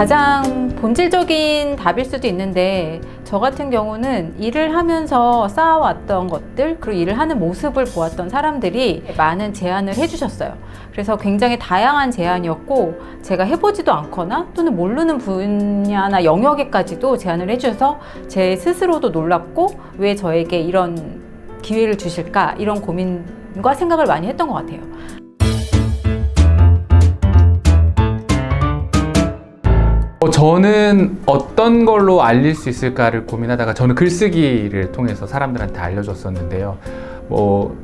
가장 본질적인 답일 수도 있는데, 저 같은 경우는 일을 하면서 쌓아왔던 것들, 그리고 일을 하는 모습을 보았던 사람들이 많은 제안을 해주셨어요. 그래서 굉장히 다양한 제안이었고, 제가 해보지도 않거나 또는 모르는 분야나 영역에까지도 제안을 해주셔서 제 스스로도 놀랍고, 왜 저에게 이런 기회를 주실까, 이런 고민과 생각을 많이 했던 것 같아요. 저는 어떤 걸로 알릴 수 있을까를 고민하다가 저는 글쓰기를 통해서 사람들한테 알려줬었는데요.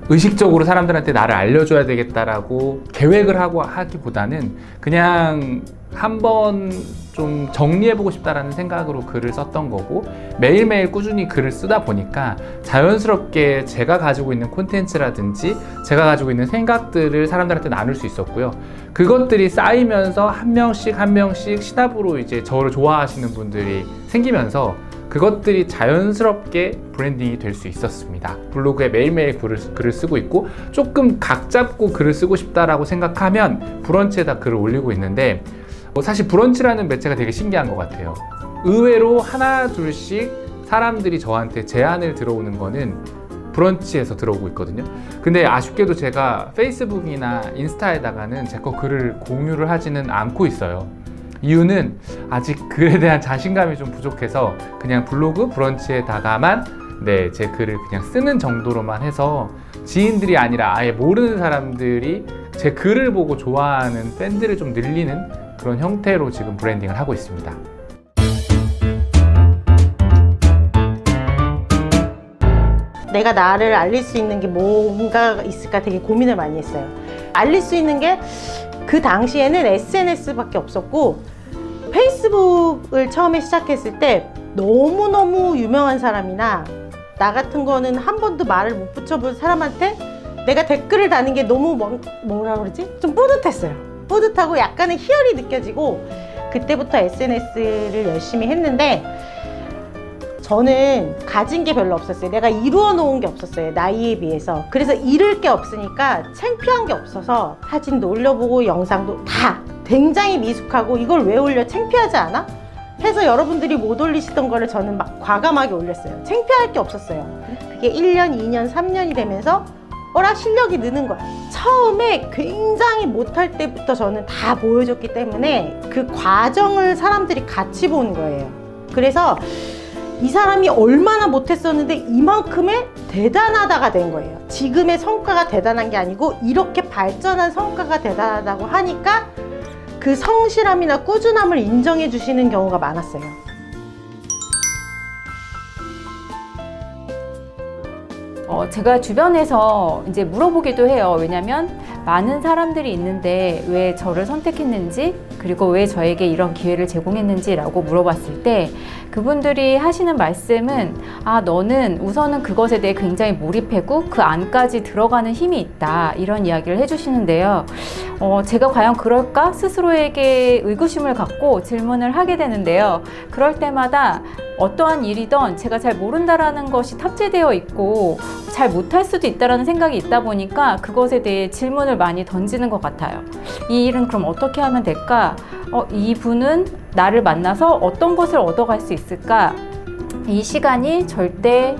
의식적으로 사람들한테 나를 알려줘야 되겠다라고 계획을 하고 하기보다는 그냥 한번 좀 정리해보고 싶다라는 생각으로 글을 썼던 거고, 매일매일 꾸준히 글을 쓰다 보니까 자연스럽게 제가 가지고 있는 콘텐츠라든지 제가 가지고 있는 생각들을 사람들한테 나눌 수 있었고요. 그것들이 쌓이면서 한 명씩 시답으로 이제 저를 좋아하시는 분들이 생기면서 그것들이 자연스럽게 브랜딩이 될 수 있었습니다. 블로그에 매일매일 글을 쓰고 있고, 조금 각 잡고 글을 쓰고 싶다라고 생각하면 브런치에다 글을 올리고 있는데, 사실 브런치라는 매체가 되게 신기한 것 같아요. 의외로 하나 둘씩 사람들이 저한테 제안을 들어오는 거는 브런치에서 들어오고 있거든요. 근데 아쉽게도 제가 페이스북이나 인스타에다가는 제 거 글을 공유를 하지는 않고 있어요. 이유는 아직 글에 대한 자신감이 좀 부족해서 그냥 블로그 브런치에다가만 제 글을 그냥 쓰는 정도로만 해서, 지인들이 아니라 아예 모르는 사람들이 제 글을 보고 좋아하는 팬들을 좀 늘리는 그런 형태로 지금 브랜딩을 하고 있습니다. 내가 나를 알릴 수 있는 게 뭔가 있을까 되게 고민을 많이 했어요. 알릴 수 있는 게 그 당시에는 SNS밖에 없었고, 페이스북을 처음에 시작했을 때 너무너무 유명한 사람이나 나 같은 거는 한 번도 말을 못 붙여본 사람한테 내가 댓글을 다는 게 너무 뭐라 그러지? 좀 뿌듯했어요. 뿌듯하고 약간의 희열이 느껴지고, 그때부터 SNS를 열심히 했는데, 저는 가진 게 별로 없었어요. 내가 이루어 놓은 게 없었어요, 나이에 비해서. 그래서 잃을 게 없으니까 창피한 게 없어서 사진도 올려보고 영상도 다 굉장히 미숙하고, 이걸 왜 올려, 창피하지 않아? 해서 여러분들이 못 올리시던 거를 저는 막 과감하게 올렸어요. 창피할 게 없었어요. 그게 1년, 2년, 3년이 되면서 실력이 느는 거야. 처음에 굉장히 못할 때부터 저는 다 보여줬기 때문에 그 과정을 사람들이 같이 보는 거예요. 그래서 이 사람이 얼마나 못했었는데 이만큼의 대단하다가 된 거예요. 지금의 성과가 대단한 게 아니고 이렇게 발전한 성과가 대단하다고 하니까 그 성실함이나 꾸준함을 인정해 주시는 경우가 많았어요. 제가 주변에서 이제 물어보기도 해요. 왜냐면 많은 사람들이 있는데 왜 저를 선택했는지, 그리고 왜 저에게 이런 기회를 제공했는지라고 물어봤을 때 그분들이 하시는 말씀은, 너는 우선은 그것에 대해 굉장히 몰입하고 그 안까지 들어가는 힘이 있다, 이런 이야기를 해주시는데요. 제가 과연 그럴까? 스스로에게 의구심을 갖고 질문을 하게 되는데요. 그럴 때마다 어떠한 일이든 제가 잘 모른다라는 것이 탑재되어 있고 잘 못할 수도 있다라는 생각이 있다 보니까 그것에 대해 질문을 많이 던지는 것 같아요. 이 일은 그럼 어떻게 하면 될까? 이분은 나를 만나서 어떤 것을 얻어갈 수 있을까? 이 시간이 절대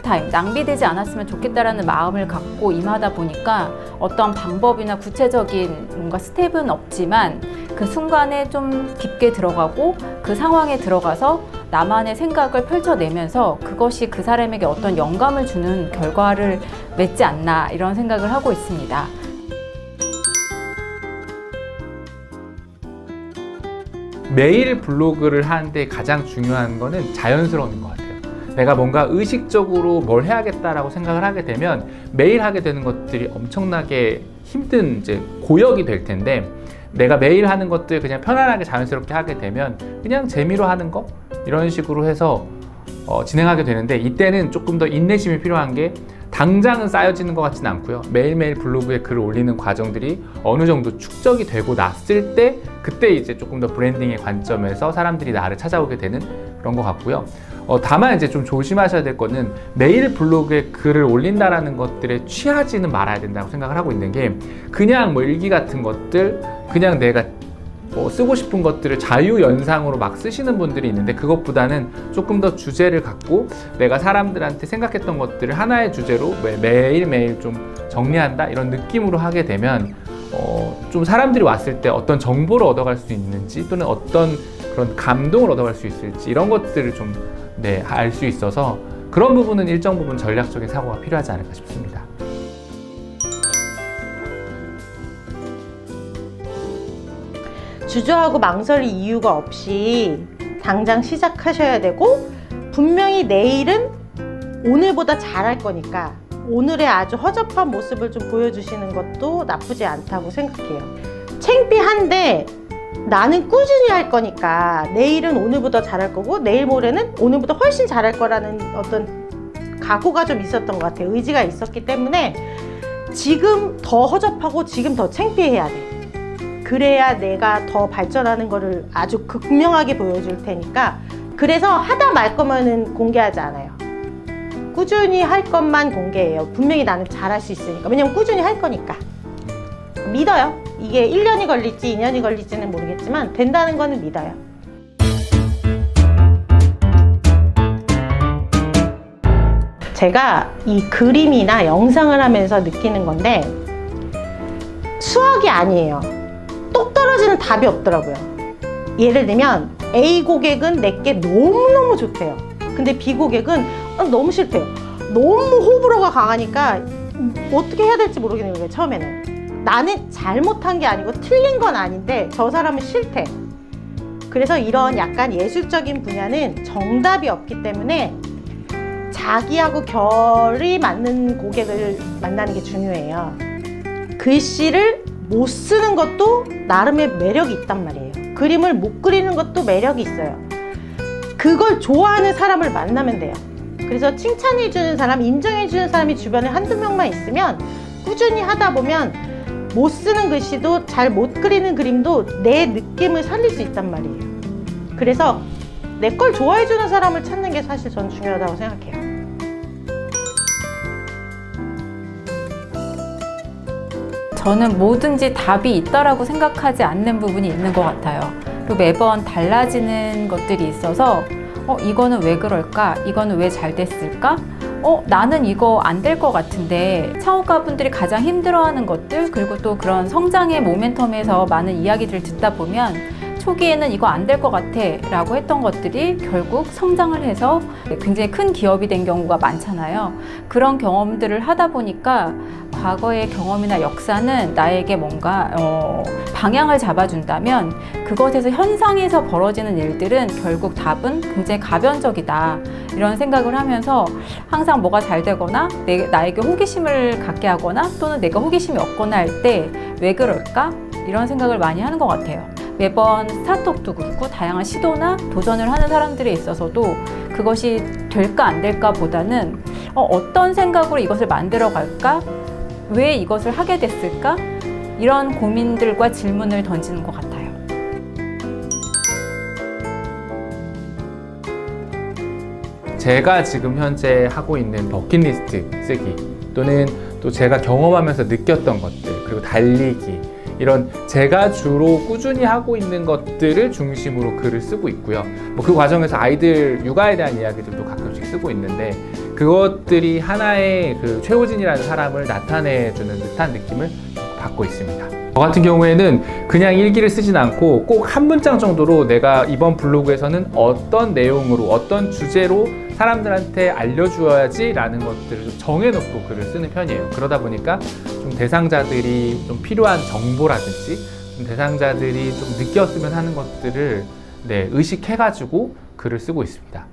타임 낭비되지 않았으면 좋겠다라는 마음을 갖고 임하다 보니까 어떤 방법이나 구체적인 뭔가 스텝은 없지만 그 순간에 좀 깊게 들어가고 그 상황에 들어가서 나만의 생각을 펼쳐내면서 그것이 그 사람에게 어떤 영감을 주는 결과를 맺지 않나, 이런 생각을 하고 있습니다. 매일 블로그를 하는데 가장 중요한 거는 자연스러움인 것 같아요. 내가 뭔가 의식적으로 뭘 해야겠다라고 생각을 하게 되면 매일 하게 되는 것들이 엄청나게 힘든 고역이 될 텐데, 내가 매일 하는 것들 그냥 편안하게 자연스럽게 하게 되면 그냥 재미로 하는 거, 이런 식으로 해서 진행하게 되는데, 이때는 조금 더 인내심이 필요한 게, 당장은 쌓여지는 것 같지는 않고요. 매일매일 블로그에 글을 올리는 과정들이 어느 정도 축적이 되고 났을 때, 그때 이제 조금 더 브랜딩의 관점에서 사람들이 나를 찾아오게 되는 그런 것 같고요. 다만 이제 좀 조심하셔야 될 거는, 매일 블로그에 글을 올린다라는 것들에 취하지는 말아야 된다고 생각을 하고 있는 게, 그냥 일기 같은 것들 그냥 내가 뭐 쓰고 싶은 것들을 자유연상으로 막 쓰시는 분들이 있는데, 그것보다는 조금 더 주제를 갖고 내가 사람들한테 생각했던 것들을 하나의 주제로 매일매일 좀 정리한다 이런 느낌으로 하게 되면 좀 사람들이 왔을 때 어떤 정보를 얻어갈 수 있는지, 또는 어떤 그런 감동을 얻어갈 수 있을지, 이런 것들을 좀 알 수 있어서 그런 부분은 일정 부분 전략적인 사고가 필요하지 않을까 싶습니다. 주저하고 망설일 이유가 없이 당장 시작하셔야 되고, 분명히 내일은 오늘보다 잘할 거니까 오늘의 아주 허접한 모습을 좀 보여주시는 것도 나쁘지 않다고 생각해요. 창피한데 나는 꾸준히 할 거니까 내일은 오늘보다 잘할 거고, 내일 모레는 오늘보다 훨씬 잘할 거라는 어떤 각오가 좀 있었던 것 같아요. 의지가 있었기 때문에 지금 더 허접하고 지금 더 창피해야 돼. 그래야 내가 더 발전하는 거를 아주 극명하게 보여줄 테니까. 그래서 하다 말 거면은 공개하지 않아요. 꾸준히 할 것만 공개해요. 분명히 나는 잘할 수 있으니까. 왜냐면 꾸준히 할 거니까. 믿어요. 이게 1년이 걸릴지 2년이 걸릴지는 모르겠지만 된다는 거는 믿어요. 제가 이 그림이나 영상을 하면서 느끼는 건데, 수학이 아니에요. 똑 떨어지는 답이 없더라고요. 예를 들면 A 고객은 내게 너무너무 좋대요. 근데 B 고객은 너무 싫대요. 너무 호불호가 강하니까 어떻게 해야 될지 모르겠는 거예요. 처음에는 나는 잘못한 게 아니고 틀린 건 아닌데 저 사람은 싫대. 그래서 이런 약간 예술적인 분야는 정답이 없기 때문에 자기하고 결이 맞는 고객을 만나는 게 중요해요. 글씨를 못 쓰는 것도 나름의 매력이 있단 말이에요. 그림을 못 그리는 것도 매력이 있어요. 그걸 좋아하는 사람을 만나면 돼요. 그래서 칭찬해주는 사람, 인정해주는 사람이 주변에 한두 명만 있으면 꾸준히 하다 보면 못 쓰는 글씨도 잘 못 그리는 그림도 내 느낌을 살릴 수 있단 말이에요. 그래서 내 걸 좋아해주는 사람을 찾는 게 사실 전 중요하다고 생각해요. 저는 뭐든지 답이 있다라고 생각하지 않는 부분이 있는 것 같아요. 그리고 매번 달라지는 것들이 있어서 이거는 왜 그럴까? 이거는 왜 잘 됐을까? 나는 이거 안 될 것 같은데. 창업가분들이 가장 힘들어하는 것들, 그리고 또 그런 성장의 모멘텀에서 많은 이야기들을 듣다 보면 초기에는 이거 안 될 것 같아 라고 했던 것들이 결국 성장을 해서 굉장히 큰 기업이 된 경우가 많잖아요. 그런 경험들을 하다 보니까 과거의 경험이나 역사는 나에게 뭔가 방향을 잡아준다면, 그것에서 현상에서 벌어지는 일들은 결국 답은 굉장히 가변적이다, 이런 생각을 하면서 항상 뭐가 잘 되거나 나에게 호기심을 갖게 하거나, 또는 내가 호기심이 없거나 할 때 왜 그럴까? 이런 생각을 많이 하는 것 같아요. 매번 스타트업도 그렇고 다양한 시도나 도전을 하는 사람들에 있어서도 그것이 될까 안 될까 보다는 어떤 생각으로 이것을 만들어 갈까? 왜 이것을 하게 됐을까? 이런 고민들과 질문을 던지는 것 같아요. 제가 지금 현재 하고 있는 버킷리스트 쓰기, 또는 또 제가 경험하면서 느꼈던 것들, 그리고 달리기, 이런 제가 주로 꾸준히 하고 있는 것들을 중심으로 글을 쓰고 있고요. 그 과정에서 아이들 육아에 대한 이야기들도 가끔씩 쓰고 있는데, 그것들이 하나의 그 최호진이라는 사람을 나타내주는 듯한 느낌을 받고 있습니다. 저 같은 경우에는 그냥 일기를 쓰진 않고 꼭 한 문장 정도로 내가 이번 블로그에서는 어떤 내용으로, 어떤 주제로 사람들한테 알려주어야지 라는 것들을 좀 정해놓고 글을 쓰는 편이에요. 그러다 보니까 좀 대상자들이 좀 필요한 정보라든지 좀 대상자들이 좀 느꼈으면 하는 것들을 의식해가지고 글을 쓰고 있습니다.